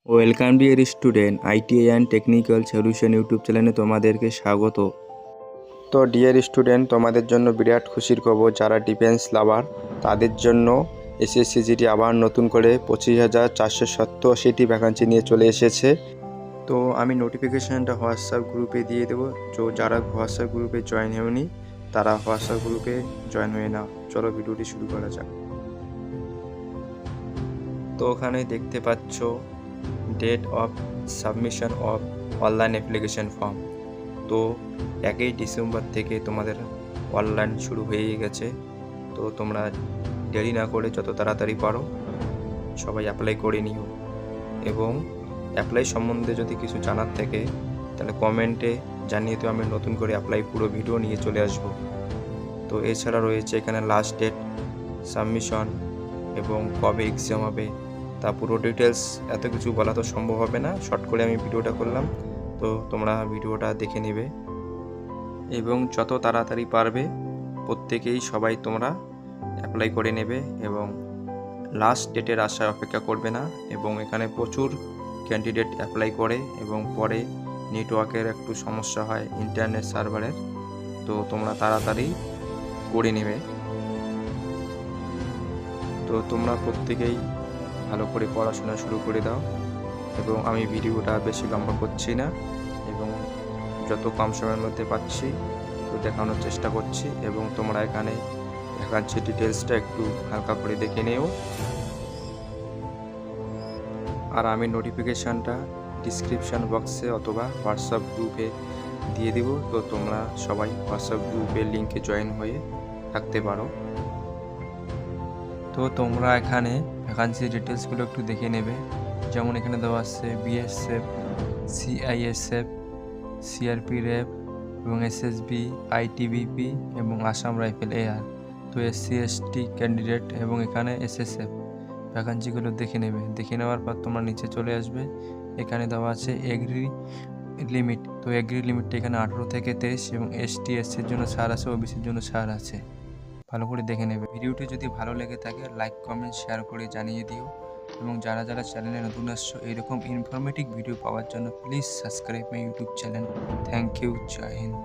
Welcome dear student, ITI and technical solution YouTube চ্যানেলে তোমাদেরকে স্বাগত। তো ডিয়ার স্টুডেন্ট, তোমাদের জন্য বিরাট খুশির খবর, যারা ডিফেন্স লাভার তাদের জন্য এসএসসিজিডি আবার নতুন করে 25,487টি ভ্যাকান্সি নিয়ে চলে এসেছে। তো আমি নোটিফিকেশানটা হোয়াটসঅ্যাপ গ্রুপে দিয়ে দেবো। তো যারা হোয়াটসঅ্যাপ গ্রুপে জয়েন হয়নি তারা হোয়াটসঅ্যাপ গ্রুপে জয়েন হয়ে নাও। চলো ভিডিওটি শুরু করা যাক। তো ওখানে দেখতে পাচ্ছ date of submission of online application form. তো 1 ডিসেম্বর থেকে তোমাদের অনলাইন শুরু হয়ে গেছে। তো তোমরা দেরি না করে যত তাড়াতাড়ি পারো সবাই অ্যাপ্লাই করে নিও, এবং অ্যাপ্লাই সম্বন্ধে যদি কিছু জানার থাকে তাহলে কমেন্টে জানিয়ে তো আমি নতুন করে অ্যাপ্লাই পুরো ভিডিও নিয়ে চলে আসব। তো এছাড়া রয়েছে এখানে লাস্ট ডেট, সাবমিশন এবং কবে এক্সাম হবে, তা পুরো ডিটেলস এত কিছু বলা তো সম্ভব হবে না, শর্ট করে আমি ভিডিওটা করলাম। তো তোমরা ভিডিওটা দেখে নেবে এবং যত তাড়াতাড়ি পারবে প্রত্যেকেই সবাই তোমরা অ্যাপ্লাই করে নেবে এবং লাস্ট ডেটের আশায় অপেক্ষা করবে না। এবং এখানে প্রচুর ক্যান্ডিডেট অ্যাপ্লাই করে এবং পরে নেটওয়ার্কের একটু সমস্যা হয় ইন্টারনেট সার্ভারের। তো তোমরা তাড়াতাড়ি করে নেবে। তো তোমরা প্রত্যেকেই ভালো করে পড়াশোনা শুরু করে দাও, এবং আমি ভিডিওটা বেশি লম্বা করছি না এবং যত কম সময়ের মধ্যে পাচ্ছি তো দেখানোর চেষ্টা করছি। এবং তোমরা এখানে ভ্যাকান্সি ডিটেলসটা একটু হালকা করে দেখে নিও। আর আমি নোটিফিকেশানটা ডিসক্রিপশান বক্সে অথবা হোয়াটসঅ্যাপ গ্রুপে দিয়ে দেব। তো তোমরা সবাই হোয়াটসঅ্যাপ গ্রুপের লিঙ্কে জয়েন হয়ে থাকতে পারো। তো তোমরা এখানে ভ্যাকান্সি ডিটেলসগুলো একটু দেখে নেবে। যেমন এখানে দেওয়া আছে বিএসএফ, সিআইএসএফ, সিআরপি র্যাব এবং এসএসবি, আইটিবিপি এবং আসাম রাইফেল এআর। তো এসসি এসটি ক্যান্ডিডেট এবং এখানে এসএসএফ ভ্যাকান্সিগুলো দেখে নেবে। দেখে নেওয়ার পর তোমরা নিচে চলে আসবে, এখানে দেওয়া আছে এগ্রি লিমিট। তো এগ্রি লিমিটটা এখানে 18 থেকে 23 এবং এসটি এসসির জন্য ছাড় আছে, ওবিসির জন্য ছাড় আছে। ভালো করে দেখে নেবে। ভিডিওটি যদি ভালো লেগে থাকে লাইক কমেন্ট শেয়ার করে জানিয়ে দিও, এবং যারা যারা চ্যানেলে নতুন আসছো এরকম ইনফরমেটিভ ভিডিও পাওয়ার জন্য please subscribe my YouTube channel. Thank you, Jai Hind.